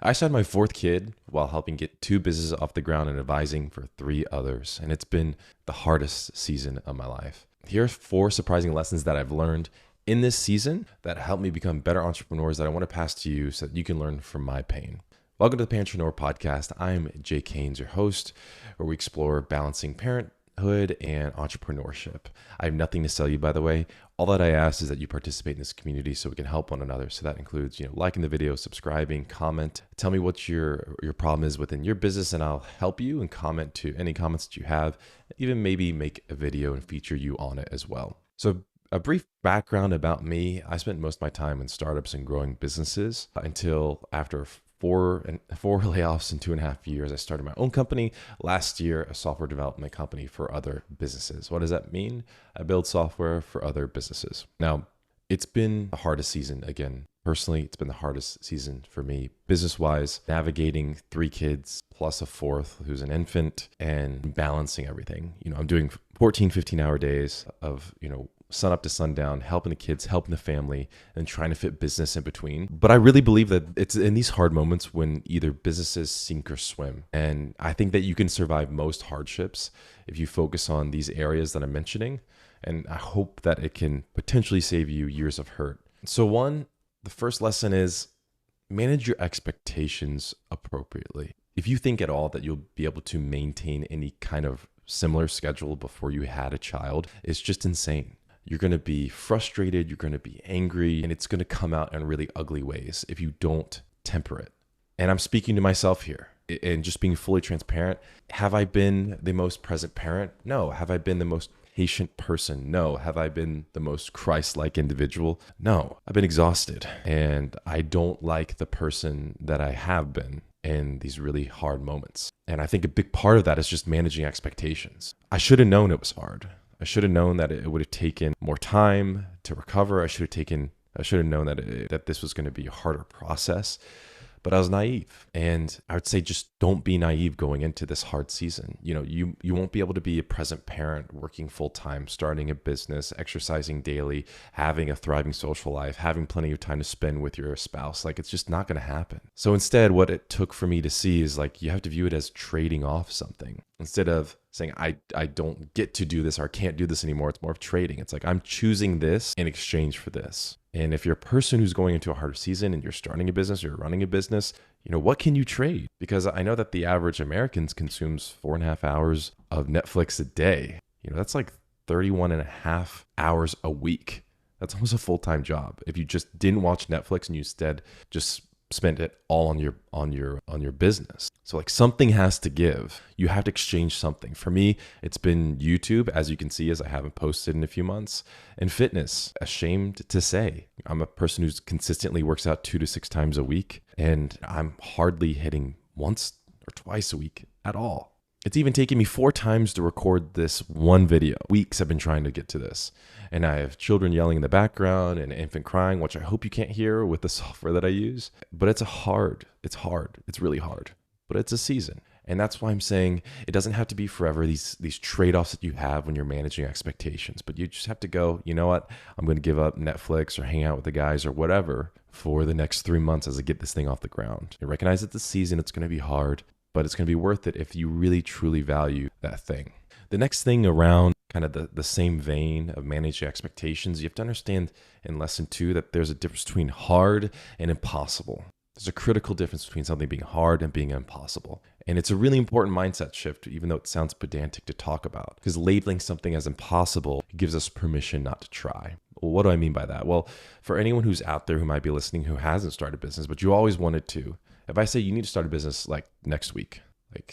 I started my fourth kid while helping get two businesses off the ground and advising for three others. And it's been the hardest season of my life. Here are four surprising lessons that I've learned in this season that helped me become better entrepreneurs that I want to pass to you so that you can learn from my pain. Welcome to the Parentreneur podcast. I'm Jay Keynes, your host, where we explore balancing parenthood and entrepreneurship. I have nothing to sell you, by the way. All that I ask is that you participate in this community so we can help one another. So that includes, liking the video, subscribing, comment. Tell me what your problem is within your business, and I'll help you and comment to any comments that you have. Even maybe make a video and feature you on it as well. So a brief background about me. I spent most of my time in startups and growing businesses until after four layoffs in 2.5 years, I started my own company. Last year, a software development company for other businesses. What does that mean? I build software for other businesses. Now, it's been the hardest season. Again, personally, it's been the hardest season for me, business-wise, navigating three kids plus a fourth who's an infant and balancing everything. I'm doing 14, 15-hour days of, sun up to sundown, helping the kids, helping the family, and trying to fit business in between. But I really believe that it's in these hard moments when either businesses sink or swim. And I think that you can survive most hardships if you focus on these areas that I'm mentioning. And I hope that it can potentially save you years of hurt. So the first lesson is manage your expectations appropriately. If you think at all that you'll be able to maintain any kind of similar schedule before you had a child, it's just insane. You're going to be frustrated, you're going to be angry, and it's going to come out in really ugly ways if you don't temper it. And I'm speaking to myself here and just being fully transparent. Have I been the most present parent? No. Have I been the most patient person? No. Have I been the most Christ-like individual? No. I've been exhausted, and I don't like the person that I have been in these really hard moments. And I think a big part of that is just managing expectations. I should have known it was hard. I should have known that it would have taken more time to recover. I should have known that this was going to be a harder process, but I was naive. And I would say just don't be naive going into this hard season. You won't be able to be a present parent, working full time, starting a business, exercising daily, having a thriving social life, having plenty of time to spend with your spouse. It's just not going to happen. So instead, what it took for me to see is you have to view it as trading off something. Instead of saying, I don't get to do this or I can't do this anymore, it's more of trading. It's I'm choosing this in exchange for this. And if you're a person who's going into a harder season and you're starting a business, you're running a business, what can you trade? Because I know that the average American consumes 4.5 hours of Netflix a day. That's 31 and a half hours a week. That's almost a full-time job. If you just didn't watch Netflix and you instead just spent it all on your business. So something has to give. You have to exchange something. For me, it's been YouTube, as you can see, as I haven't posted in a few months, and fitness. Ashamed to say, I'm a person who's consistently works out 2 to 6 times a week, and I'm hardly hitting once or twice a week at all. It's even taken me 4 times to record this one video. Weeks I've been trying to get to this. And I have children yelling in the background and an infant crying, which I hope you can't hear with the software that I use. But it's hard. It's really hard. But it's a season. And that's why I'm saying it doesn't have to be forever, these trade-offs that you have when you're managing expectations. But you just have to go, you know what? I'm going to give up Netflix or hang out with the guys or whatever for the next 3 months as I get this thing off the ground. And recognize that this season, it's going to be hard. But it's going to be worth it if you really, truly value that thing. The next thing around kind of the same vein of managing expectations, you have to understand in lesson 2 that there's a difference between hard and impossible. There's a critical difference between something being hard and being impossible. And it's a really important mindset shift, even though it sounds pedantic to talk about, because labeling something as impossible gives us permission not to try. Well, what do I mean by that? Well, for anyone who's out there who might be listening who hasn't started a business, but you always wanted to, if I say you need to start a business next week,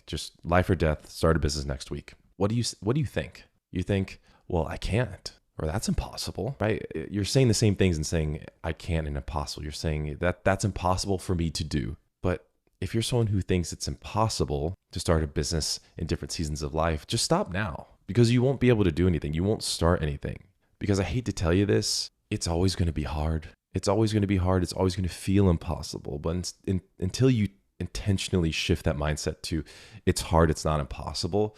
just life or death, start a business next week, what do you think? You think, well, I can't, or that's impossible, right? You're saying the same things and saying I can't and impossible. You're saying that's impossible for me to do. But if you're someone who thinks it's impossible to start a business in different seasons of life, just stop now, because you won't be able to do anything. You won't start anything. Because I hate to tell you this, it's always going to be hard. It's always going to be hard. It's always going to feel impossible. But until you intentionally shift that mindset to it's hard, it's not impossible,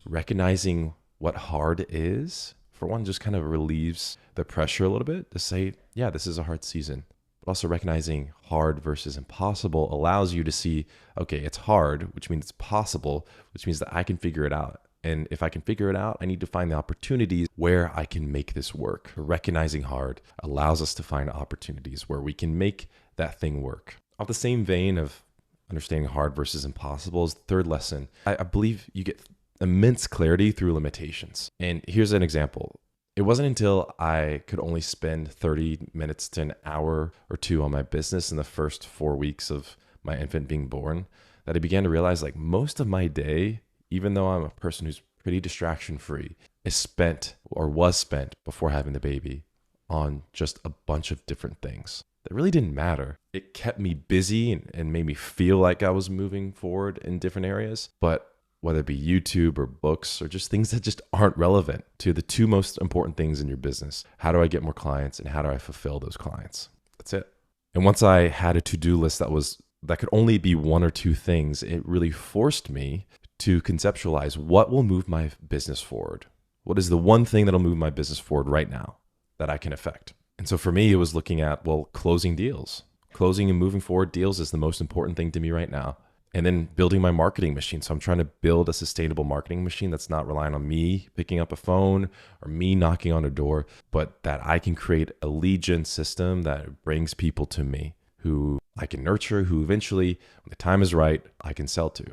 recognizing what hard is, for one, just kind of relieves the pressure a little bit to say, yeah, this is a hard season. Also recognizing hard versus impossible allows you to see, okay, it's hard, which means it's possible, which means that I can figure it out. And if I can figure it out, I need to find the opportunities where I can make this work. Recognizing hard allows us to find opportunities where we can make that thing work. Off the same vein of understanding hard versus impossible is the third lesson. I believe you get immense clarity through limitations. And here's an example. It wasn't until I could only spend 30 minutes to an hour or two on my business in the first 4 weeks of my infant being born that I began to realize like most of my day, even though I'm a person who's pretty distraction free, is spent or was spent before having the baby on just a bunch of different things that really didn't matter. It kept me busy and made me feel like I was moving forward in different areas. But whether it be YouTube or books or just things that just aren't relevant to the two most important things in your business. How do I get more clients and how do I fulfill those clients? That's it. And once I had a to-do list that could only be one or two things, it really forced me to conceptualize what will move my business forward. What is the one thing that'll move my business forward right now that I can affect? And so for me, it was looking at, closing deals. Closing and moving forward deals is the most important thing to me right now. And then building my marketing machine. So I'm trying to build a sustainable marketing machine that's not relying on me picking up a phone or me knocking on a door, but that I can create a lead gen system that brings people to me who I can nurture, who eventually, when the time is right, I can sell to.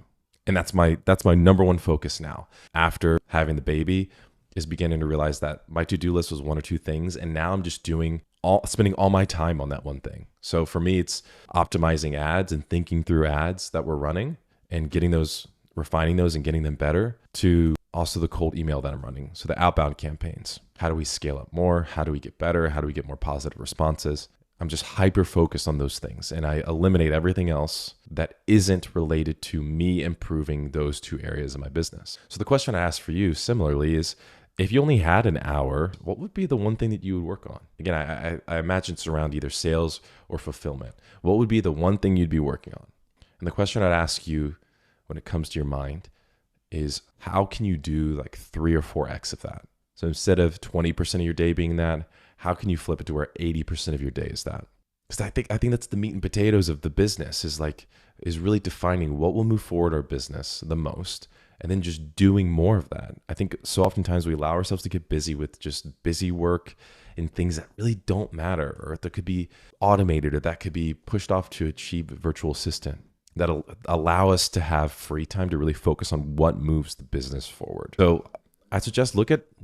And that's my number one focus now. After having the baby, is beginning to realize that my to-do list was one or two things, and now I'm just spending all my time on that one thing. So for me, it's optimizing ads and thinking through ads that we're running and refining those and getting them better, to also the cold email that I'm running. So the outbound campaigns. How do we scale up more? How do we get better? How do we get more positive responses? I'm just hyper focused on those things, and I eliminate everything else that isn't related to me improving those two areas of my business. So the question I ask for you similarly is, if you only had an hour, what would be the one thing that you would work on? Again, I imagine it's around either sales or fulfillment. What would be the one thing you'd be working on? And the question I'd ask you when it comes to your mind is, how can you do like 3 or 4x of that? So instead of 20% of your day being that, how can you flip it to where 80% of your day is that? Because I think that's the meat and potatoes of the business, is really defining what will move forward our business the most, and then just doing more of that. I think so oftentimes we allow ourselves to get busy with just busy work and things that really don't matter, or that could be automated, or that could be pushed off to a cheap virtual assistant that'll allow us to have free time to really focus on what moves the business forward. So I suggest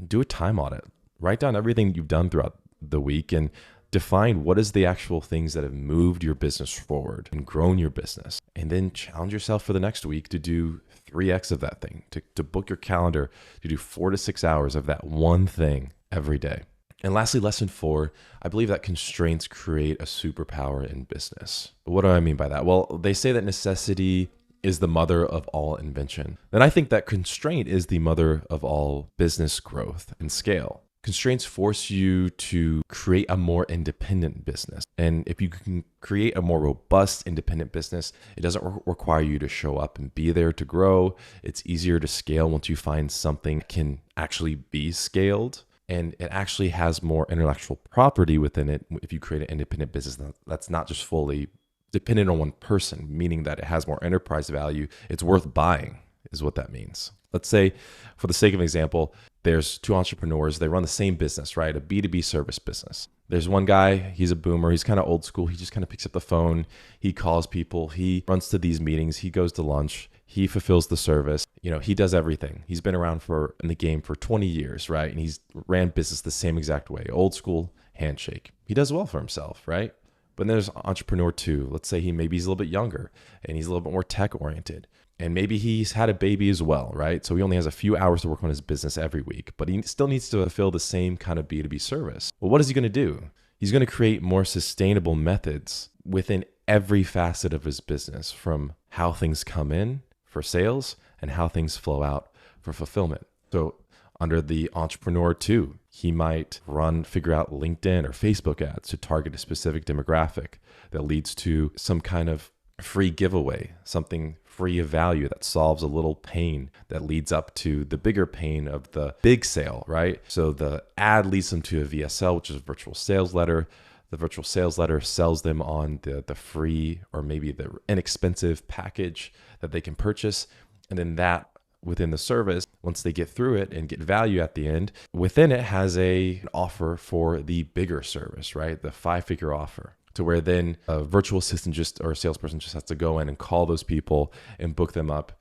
do a time audit. Write down everything you've done throughout the week and define what is the actual things that have moved your business forward and grown your business. And then challenge yourself for the next week to do 3x of that thing, to book your calendar, to do 4 to 6 hours of that one thing every day. And lastly, lesson 4, I believe that constraints create a superpower in business. But what do I mean by that? Well, they say that necessity is the mother of all invention. And I think that constraint is the mother of all business growth and scale. Constraints force you to create a more independent business. And if you can create a more robust, independent business, it doesn't require you to show up and be there to grow. It's easier to scale once you find something that can actually be scaled. And it actually has more intellectual property within it if you create an independent business that's not just fully dependent on one person, meaning that it has more enterprise value. It's worth buying, is what that means. Let's say, for the sake of an example, there's 2 entrepreneurs. They run the same business, right? A B2B service business. There's one guy, he's a boomer. He's kind of old school. He just kind of picks up the phone. He calls people. He runs to these meetings. He goes to lunch. He fulfills the service. He does everything. He's been around in the game for 20 years, right? And he's ran business the same exact way. Old school handshake. He does well for himself, right? But then there's entrepreneur 2. Let's say he's a little bit younger and he's a little bit more tech oriented. And maybe he's had a baby as well, right? So he only has a few hours to work on his business every week, but he still needs to fulfill the same kind of B2B service. Well, what is he going to do? He's going to create more sustainable methods within every facet of his business, from how things come in for sales and how things flow out for fulfillment. So under the entrepreneur 2, he might figure out LinkedIn or Facebook ads to target a specific demographic that leads to some kind of free giveaway, something free of value that solves a little pain that leads up to the bigger pain of the big sale, right? So the ad leads them to a VSL, which is a virtual sales letter. The virtual sales letter sells them on the free or maybe the inexpensive package that they can purchase. And then that within the service, once they get through it and get value at the end, within it has an offer for the bigger service, right? The 5-figure offer, to where then a virtual assistant or a salesperson just has to go in and call those people and book them up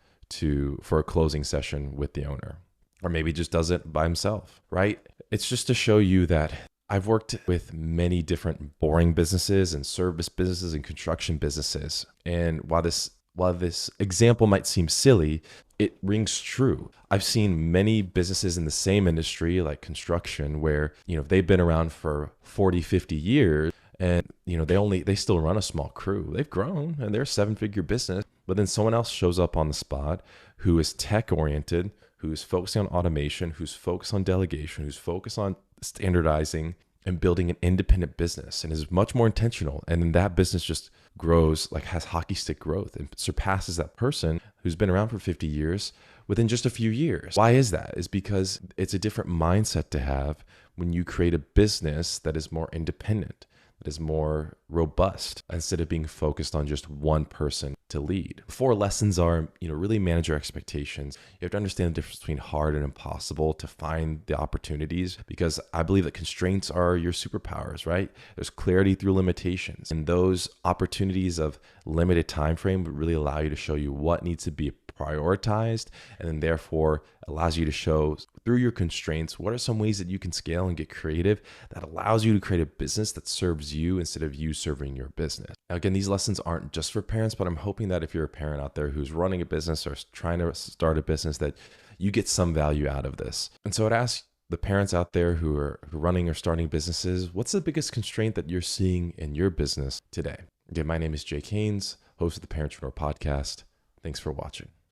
for a closing session with the owner, or maybe just does it by himself, right? It's just to show you that I've worked with many different boring businesses and service businesses and construction businesses. And while this example might seem silly, it rings true. I've seen many businesses in the same industry, like construction, where, they've been around for 40, 50 years, and, they still run a small crew. They've grown and they're a 7-figure business, but then someone else shows up on the spot who is tech oriented, who's focusing on automation, who's focused on delegation, who's focused on standardizing and building an independent business, and is much more intentional. And then that business just grows, has hockey stick growth, and surpasses that person who's been around for 50 years within just a few years. Why is that? Is because it's a different mindset to have when you create a business that is more independent, that is more robust, instead of being focused on just one person to lead. 4 lessons are, really manage your expectations. You have to understand the difference between hard and impossible to find the opportunities, because I believe that constraints are your superpowers, right? There's clarity through limitations, and those opportunities of limited time frame would really allow you to show you what needs to be prioritized, and then therefore allows you to show through your constraints what are some ways that you can scale and get creative that allows you to create a business that serves you instead of you serving your business. Now, again, these lessons aren't just for parents, but I'm hoping that if you're a parent out there who's running a business or trying to start a business, that you get some value out of this. And so I'd ask the parents out there who are running or starting businesses, what's the biggest constraint that you're seeing in your business today? Again, my name is Jake Haynes, host of the Parentreneur podcast. Thanks for watching.